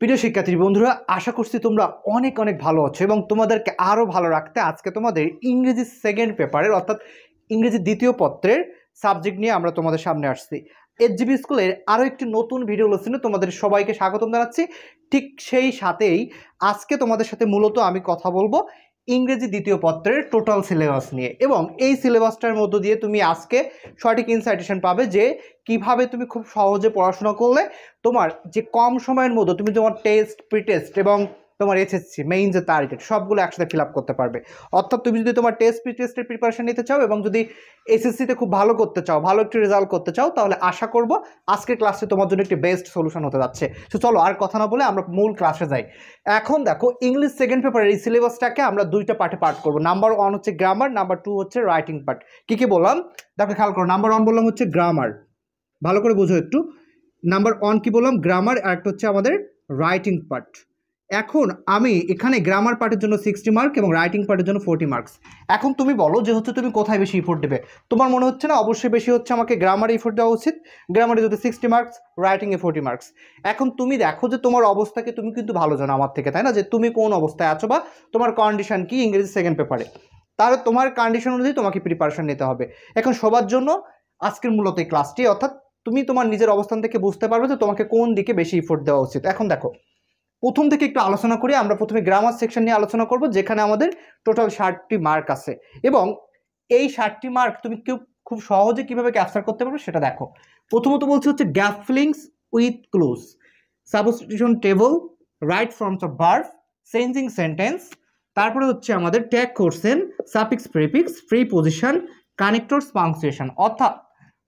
প্রিয় শিক্ষার্থী বন্ধুরা, আশা করছি তোমরা অনেক অনেক ভালো আছো এবং তোমাদেরকে আরও ভালো রাখতে আজকে তোমাদের ইংরেজি সেকেন্ড পেপারের অর্থাৎ ইংরেজি দ্বিতীয় পত্রের সাবজেক্ট নিয়ে আমরা তোমাদের সামনে আসছি। এইচজিবি স্কুলের আরও একটি নতুন ভিডিও লেসনে তোমাদের সবাইকে স্বাগতম জানাচ্ছি। ঠিক সেই সাথেই আজকে তোমাদের সাথে মূলত আমি কথা বলবো ইংরেজি দ্বিতীয় পত্রের টোটাল সিলেবাস নিয়ে, এবং এই সিলেবাসটার মধ্য দিয়ে তুমি আজকে সঠিক ইনসাইটেশন পাবে যে কিভাবে তুমি খুব সহজে পড়াশোনা করলে তোমার যে কম সময়ের মধ্যে তুমি তোমার টেস্ট, প্রি টেস্ট এবং তোমার এসএসসি মেইন যে টার্গেট সবগুলো একসাথে ফিল আপ করতে পারবে। অর্থাৎ তুমি যদি তোমার টেস্ট, প্রি টেস্টের প্রিপারেশন নিতে চাও এবং যদি এসএসসিতে খুব ভালো করতে চাও, ভালো একটি রেজাল্ট করতে চাও, তাহলে আশা করব আজকের ক্লাসে তোমার জন্য একটি বেস্ট সলিউশন হতে যাচ্ছে। তো চলো আর কথা না বলে আমরা মূল ক্লাসে যাই। এখন দেখো, ইংলিশ সেকেন্ড পেপারের এই সিলেবাসটাকে আমরা দুইটা পার্টে পার্ট করবো। নাম্বার 1 হচ্ছে গ্রামার, নাম্বার 2 হচ্ছে রাইটিং পার্ট। কি বললাম দেখো, খেয়াল করো। নাম্বার 1 বললাম হচ্ছে গ্রামার, ভালো করে বুঝো একটু। নাম্বার 1 কি বললাম? গ্রামার, আর একটা হচ্ছে আমাদের রাইটিং পার্ট। এখন আমি এখানে গ্রামার পার্টের জন্য 60 মার্ক এবং রাইটিং পার্টের জন্য 40 মার্কস। এখন তুমি বলো যে হচ্ছে তুমি কোথায় বেশি ইফোর্ট দেবে? তোমার মনে হচ্ছে না অবশ্যই বেশি হচ্ছে আমাকে গ্রামারে ইফোর্ট দেওয়া উচিত। গ্রামারে যদি 60 মার্কস, রাইটিংয়ে 40 মার্কস। এখন তুমি দেখো যে তোমার অবস্থাকে তুমি কিন্তু ভালো জানো আমার থেকে, তাই না? যে তুমি কোন অবস্থায় আছো বা তোমার কন্ডিশন কি ইংরেজি সেকেন্ড পেপারে, তাহলে তোমার কন্ডিশন অনুযায়ী তোমাকে প্রিপারেশন নিতে হবে। এখন সবার জন্য আজকের মূলত এই ক্লাসটি, অর্থাৎ তুমি তোমার নিজের অবস্থান থেকে বুঝতে পারবে যে তোমাকে কোন দিকে বেশি ইফোর্ট দেওয়া উচিত। এখন দেখো, প্রথম থেকে একটু আলোচনা করি। আমরা প্রথমে গ্রামার সেকশন নিয়ে আলোচনা করব, যেখানে আমাদের টোটাল 60টি মার্ক আছে, এবং এই 60টি মার্ক তুমি খুব সহজে কিভাবে ক্যাপচার করতে পারবে সেটা দেখো। প্রথমত বলছি হচ্ছে gap feelings with clues, substitution table, right forms of verb, changing sentence, তারপরে হচ্ছে আমাদের tag question, suffix, prefix, preposition, connectors, punctuation. অর্থাৎ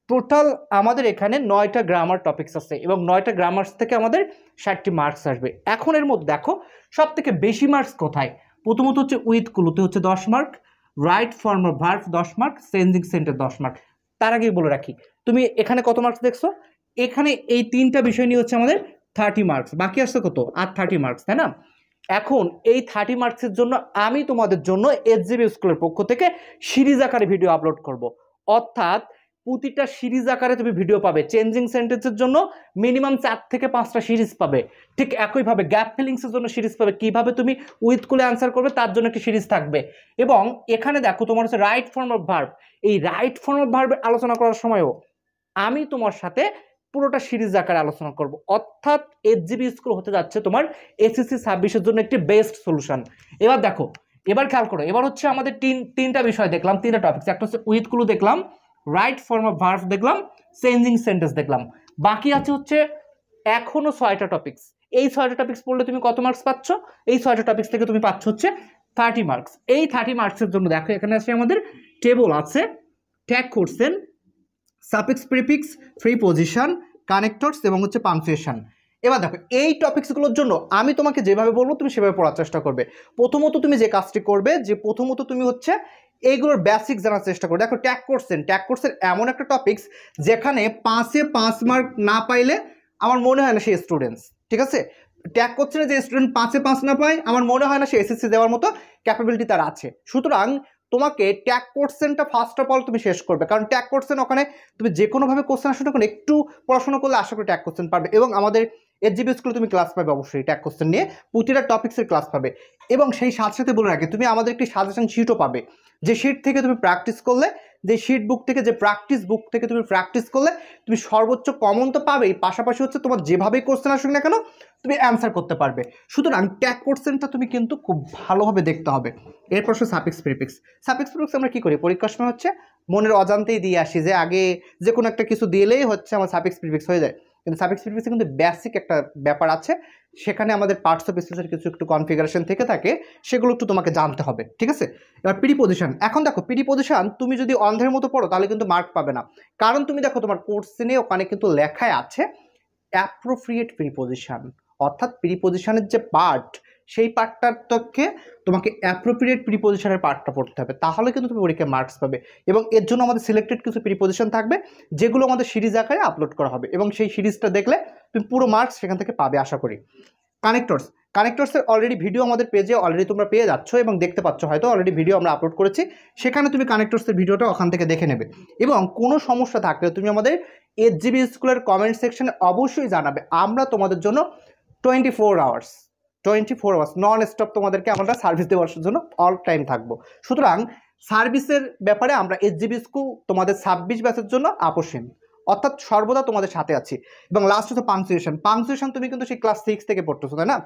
টোটাল আমাদের এখানে 9টা গ্রামার টপিকস আছে এবং 9টা গ্রামার্স থেকে আমাদের 60টি মার্কস আসবে। এখন এর মধ্যে দেখো সব থেকে বেশি মার্কস কোথায়। প্রথমত হচ্ছে উইথ ক্লুতে হচ্ছে 10 mark, right form of verb 10 mark, changing sentence 10 mark. তার আগেই বলে রাখি, তুমি এখানে কত মার্কস দেখছো? এখানে এই 3টা বিষয় নিয়ে হচ্ছে আমাদের 30 মার্কস, বাকি আসছে কত? আর 30 মার্কস, তাই না? এখন এই 30 মার্কসের জন্য আমি তোমাদের জন্য এইচজিবি স্কুলের পক্ষ থেকে সিরিজ আকারে ভিডিও আপলোড করব। অর্থাৎ প্রতিটা সিরিজ আকারে তুমি ভিডিও পাবে। চেঞ্জিং সেন্টেন্সের জন্য মিনিমাম 4 থেকে 5টা সিরিজ পাবে। ঠিক একইভাবে গ্যাপ ফিলিংসের জন্য সিরিজ পাবে, কিভাবে তুমি উইথ কুলে অ্যান্সার করবে তার জন্য একটি সিরিজ থাকবে। এবং এখানে দেখো তোমার হচ্ছে রাইট ফর্ম অফ ভার্ব, এই রাইট ফর্ম অফ ভার্ব আলোচনা করার সময়ও আমি তোমার সাথে পুরোটা সিরিজ আকারে আলোচনা করব। অর্থাৎ এইচজিবি স্কুল হতে যাচ্ছে তোমার এসএসসি 26-এর জন্য একটি বেস্ট সলিউশন। এবার দেখো, এবার খেয়াল করো, এবার হচ্ছে আমাদের তিনটা বিষয় দেখলাম, 3টা টপিকস। একটা হচ্ছে উইথ ক্লু দেখলাম, রাইট ফর্ম অফ ভার্ব দেখলাম, চেঞ্জিং সেন্টেন্স দেখলাম। বাকি আছে হচ্ছে এখনো 6টা টপিকস। এই 6টা টপিকস পড়লে তুমি কত মার্কস পাচ্ছ? এই 6টা টপিকস থেকে তুমি পাচ্ছ হচ্ছে 30 মার্কস। এই 30 মার্কসের জন্য দেখো এখানে আছে আমাদের টেবল আছে, tag question, suffix, prefix, preposition, connectors এবং হচ্ছে পাংচুয়েশন। এবার দেখো, এই টপিকসগুলোর জন্য আমি তোমাকে যেভাবে বলবো তুমি সেভাবে পড়ার চেষ্টা করবে। প্রথমত তুমি যে কাজটি করবে, যে প্রথমত তুমি হচ্ছে এইগুলোর বেসিক জানার চেষ্টা করবে। দেখো, ট্যাগ কোশ্চেন এমন একটা টপিকস যেখানে 5-এ 5 মার্ক না পাইলে আমার মনে হয় না সেই স্টুডেন্টস, ঠিক আছে? ট্যাগ কোশ্চেনে যে স্টুডেন্ট 5-এ 5 না পায়, আমার মনে হয় না সে এসএসসি দেওয়ার মতো ক্যাপাবিলিটি তার আছে। সুতরাং তোমাকে ট্যাগ কোশ্চেনটা ফার্স্ট অফ অল তুমি শেষ করবে, কারণ ট্যাগ কোশ্চেন ওখানে তুমি যে কোনোভাবে কোশ্চেন আসলে তখন একটু পড়াশোনা করলে আশা করি ট্যাগ কোশ্চেন পারবে। এবং আমাদের এইচজিবি স্কুলে তুমি ক্লাস পাবে অবশ্যই ট্যাগ কোশ্চেন নিয়ে, প্রতিটা টপিক্সের ক্লাস পাবে। এবং সেই সাথে সাথে বলে রাখি, তুমি আমাদের একটি সাজেশন শিটও পাবে, যে শিট থেকে তুমি প্র্যাকটিস করলে, যে শিট বুক থেকে, যে প্র্যাকটিস বুক থেকে তুমি প্র্যাকটিস করলে তুমি সর্বোচ্চ কমন তো পাবেই, পাশাপাশি হচ্ছে তোমার যেভাবেই কোশ্চেন আসুক না কেন তুমি অ্যান্সার করতে পারবে। সুতরাং ট্যাগ কোশ্চেনটা তুমি কিন্তু খুব ভালোভাবে দেখতে হবে। এরপর সাফিক্স, প্রিফিক্স। সাফিক্স, প্রিফিক্স আমরা কী করি? পরীক্ষার সময় হচ্ছে মনের অজান্তেই দিয়ে আসি, যে আগে যে কোনো একটা কিছু দিলেই হচ্ছে আমার সাফিক্স, প্রিফিক্স হয়ে যায়। কিন্তু সাফিক্স, প্রিফিক্সে কিন্তু বেসিক একটা ব্যাপার আছে, সেখানে আমাদের পার্টস অফ স্পিচের কিছু একটু কনফিগারেশন থেকে থাকে, সেগুলো একটু তোমাকে জানতে হবে, ঠিক আছে? এবার প্রিপজিশন। এখন দেখো, প্রিপজিশন তুমি যদি অন্ধের মতো পড়ো তাহলে কিন্তু মার্ক পাবে না, কারণ তুমি দেখো তোমার কোশ্চেনে ওখানে কিন্তু লেখায় আছে অ্যাপ্রোপ্রিয়েট প্রিপজিশন। অর্থাৎ প্রিপজিশনের যে পার্ট, সেই পার্টটার থেকে তোমাকে অ্যাপ্রোপ্রিয়েট প্রিপজিশনের পার্টটা পড়তে হবে, তাহলে কিন্তু তুমি পরীক্ষায় মার্কস পাবে। এবং এর জন্য আমাদের সিলেক্টেড কিছু প্রিপজিশন থাকবে, যেগুলো আমাদের সিরিজ আকারে আপলোড করা হবে, এবং সেই সিরিজটা দেখলে তুমি পুরো মার্কস সেখান থেকে পাবে আশা করি। কানেক্টরসের অলরেডি ভিডিও আমাদের পেজে অলরেডি তোমরা পেয়ে যাচ্ছ এবং দেখতে পাচ্ছ, হয়তো অলরেডি ভিডিও আমরা আপলোড করেছি, সেখানে তুমি কানেক্টরসের ভিডিওটা ওখান থেকে দেখে নেবে। এবং কোনো সমস্যা থাকলে তুমি আমাদের এইচজিবি স্কুলের কমেন্ট সেকশনে অবশ্যই জানাবে, আমরা তোমাদের জন্য 24 আওয়ার্স 24 আওয়ার্স নন স্টপ তোমাদেরকে আমরা সার্ভিস দেওয়ার জন্য অল টাইম থাকবো। সুতরাং সার্ভিসের ব্যাপারে আমরা এইচজিবি স্কুল তোমাদের 26 ব্যাচের জন্য আপোষহীন, অর্থাৎ সর্বদা তোমাদের সাথে আছি। এবং লাস্ট হচ্ছে পাংচুয়েশন তুমি কিন্তু সেই ক্লাস 6 থেকে পড়তেছো, তাই না?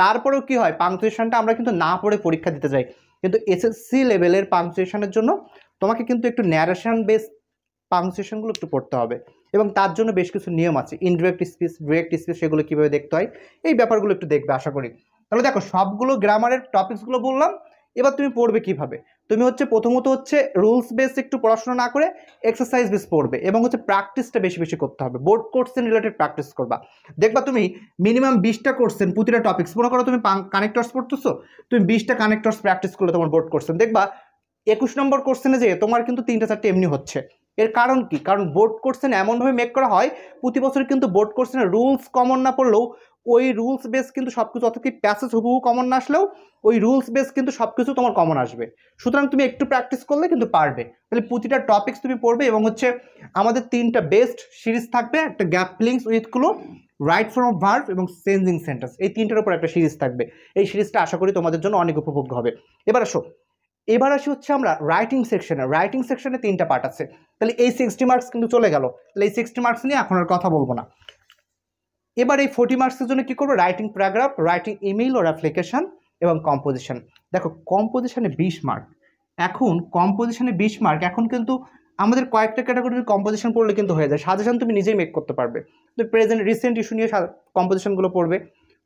তারপরেও কি হয়, পাংচুয়েশনটা আমরা কিন্তু না পড়ে পরীক্ষা দিতে যাই, কিন্তু এসএসসি লেভেলের পাংচুয়েশনের জন্য তোমাকে কিন্তু একটু ন্যারেশন বেস পাংচুয়েশনগুলো একটু পড়তে হবে, এবং তার জন্য বেশ কিছু নিয়ম আছে, ইনডিরেক্ট স্পিচ, ডিরেক্ট স্পিচ, সেগুলো কীভাবে দেখতে হয়, এই ব্যাপারগুলো একটু দেখবে আশা করি। তাহলে দেখো সবগুলো গ্রামারের টপিকসগুলো বললাম, এবার তুমি পড়বে কিভাবে। তুমি হচ্ছে প্রথমত হচ্ছে রুলস বেস একটু পড়াশোনা না করে এক্সারসাইজ বেস পড়বে, এবং হচ্ছে প্র্যাকটিসটা বেশি বেশি করতে হবে, বোর্ড কোশ্চেন রিলেটেড প্র্যাকটিস করবা। দেখবা তুমি মিনিমাম 20টা কোশ্চেন প্রতিটা টপিক্স, মনে করো তুমি কানেক্টরস পড়তেছো, তুমি 20টা কানেক্টরস প্র্যাকটিস করলে তোমার বোর্ড কোশ্চেন দেখবা 21 নম্বর কোশ্চেনে যে তোমার কিন্তু 3টা 4টে এমনি হচ্ছে। এর কারণ কি? কারণ বোর্ড কোশ্চেন এমনভাবে মেক করা হয়, প্রতি বছর কিন্তু বোর্ড কোশ্চেনের রুলস কমন না পড়লেও ওই রুলস বেস কিন্তু সব কিছু, অর্থাৎ কি প্যাসেজ হুবহু কমন না আসলেও ওই রুলস বেস কিন্তু সব কিছু তোমার কমন আসবে। সুতরাং তুমি একটু প্র্যাকটিস করলে কিন্তু পারবে। তাহলে প্রতিটা টপিক্স তুমি পড়বে, এবং হচ্ছে আমাদের 3টা বেস্ট সিরিজ থাকবে, একটা gap feelings with clue, right form of verb এবং চেঞ্জিং সেন্টেন্স, এই 3টার উপর একটা সিরিজ থাকবে। এই সিরিজটা আশা করি তোমাদের জন্য অনেক উপভোগ্য হবে। এবার আসি হচ্ছে আমরা রাইটিং সেকশনে। রাইটিং সেকশনে 3টা পার্ট আছে, তাহলে এই 60 মার্কস কিন্তু চলে গেল। তাহলে এই 60 মার্কস নিয়ে এখন আর কথা বলবো না। এবার এই 40 মার্কসের জন্য কি করবো, রাইটিং প্যারাগ্রাফ, রাইটিং ইমেইল ও অ্যাপ্লিকেশন এবং কম্পোজিশন। দেখো কম্পোজিশনে 20 মার্ক, এখন কম্পোজিশনে 20 মার্ক, এখন কিন্তু আমাদের কয়েকটা ক্যাটাগরির কম্পোজিশন পড়লে কিন্তু হয়ে যায়, সাজেশন তুমি নিজেই মেক করতে পারবে। তুমি প্রেজেন্ট রিসেন্ট ইস্যু নিয়ে কম্পোজিশনগুলো পড়বে,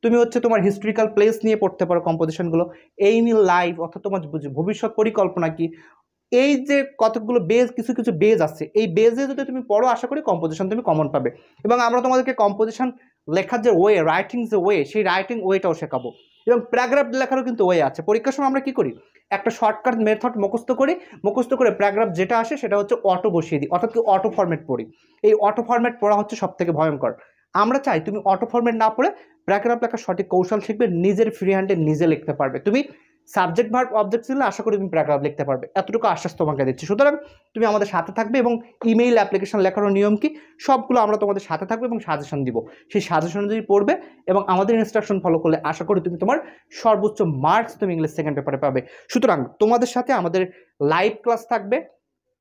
তুমি হচ্ছে তোমার হিস্ট্রিক্যাল প্লেস নিয়ে পড়তে পারো কম্পোজিশনগুলো, এইম ইন লাইফ অর্থাৎ তোমার ভবিষ্যৎ পরিকল্পনা কি, এই যে কতগুলো বেজ, কিছু কিছু বেজ আছে, এই বেজে যদি তুমি পড়ো আশা করি কম্পোজিশন তুমি কমন পাবে। এবং আমরা তোমাদেরকে কম্পোজিশন লেখার যে ওয়ে, রাইটিং যে ওয়ে, সেই রাইটিং ওয়েটাও শেখাবো, এবং প্যারাগ্রাফ লেখারও কিন্তু ওয়ে আছে। পরীক্ষার সময় আমরা কি করি, একটা শর্টকাট মেথড মুখস্থ করে প্যারাগ্রাফ যেটা আসে সেটা হচ্ছে অটো বসিয়ে দিই, অর্থাৎ কি অটো ফরম্যাট পড়ি। এই অটো ফরম্যাট পড়া হচ্ছে সব থেকে ভয়ঙ্কর। আমরা চাই তুমি অটো ফরম্যাট না পড়ে প্যারাগ্রাফ লেখার সঠিক কৌশল শিখবে, নিজের ফ্রি হ্যান্ডে নিজে লিখতে পারবে। তুমি সাবজেক্ট ভার্ব অবজেক্ট ছিল, আশা করি তুমি প্যারাগ্রাফ লিখতে পারবে, এতটুকু আশ্বাস তোমাকে দিচ্ছি। সুতরাং তুমি আমাদের সাথে থাকবে, এবং ইমেইল অ্যাপ্লিকেশন লেখারও নিয়ম কি সবগুলো আমরা তোমাদের সাথে থাকবো, এবং সাজেশন দিব। সেই সাজেশন যদি পড়বে এবং আমাদের ইনস্ট্রাকশন ফলো করলে আশা করি তুমি তোমার সর্বোচ্চ মার্কস তুমি ইংলিশ সেকেন্ড পেপারে পাবে। সুতরাং তোমাদের সাথে আমাদের লাইভ ক্লাস থাকবে,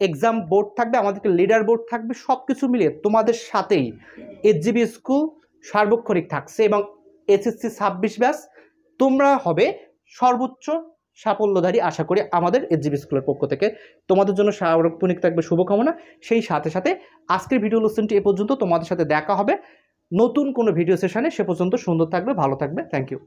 এক্সাম বোর্ড থাকবে, আমাদেরকে লিডার বোর্ড থাকবে, সব কিছু মিলিয়ে তোমাদের সাথেই এইচজিবি স্কুল সার্বক্ষণিক থাকছে, এবং এসএসসি 26 ব্যাচ তোমরা হবে সর্বোচ্চ সাফল্যধারী আশা করি আমাদের এইচজিবি স্কুলের পক্ষ থেকে। তোমাদের জন্য সার্বক্ষণিক থাকবে শুভকামনা। সেই সাথে সাথে আজকের ভিডিও লেসনটি এ পর্যন্ত, তোমাদের সাথে দেখা হবে নতুন কোনো ভিডিও সেশনে। সে পর্যন্ত সুন্দর থাকবে, ভালো থাকবে। Thank you.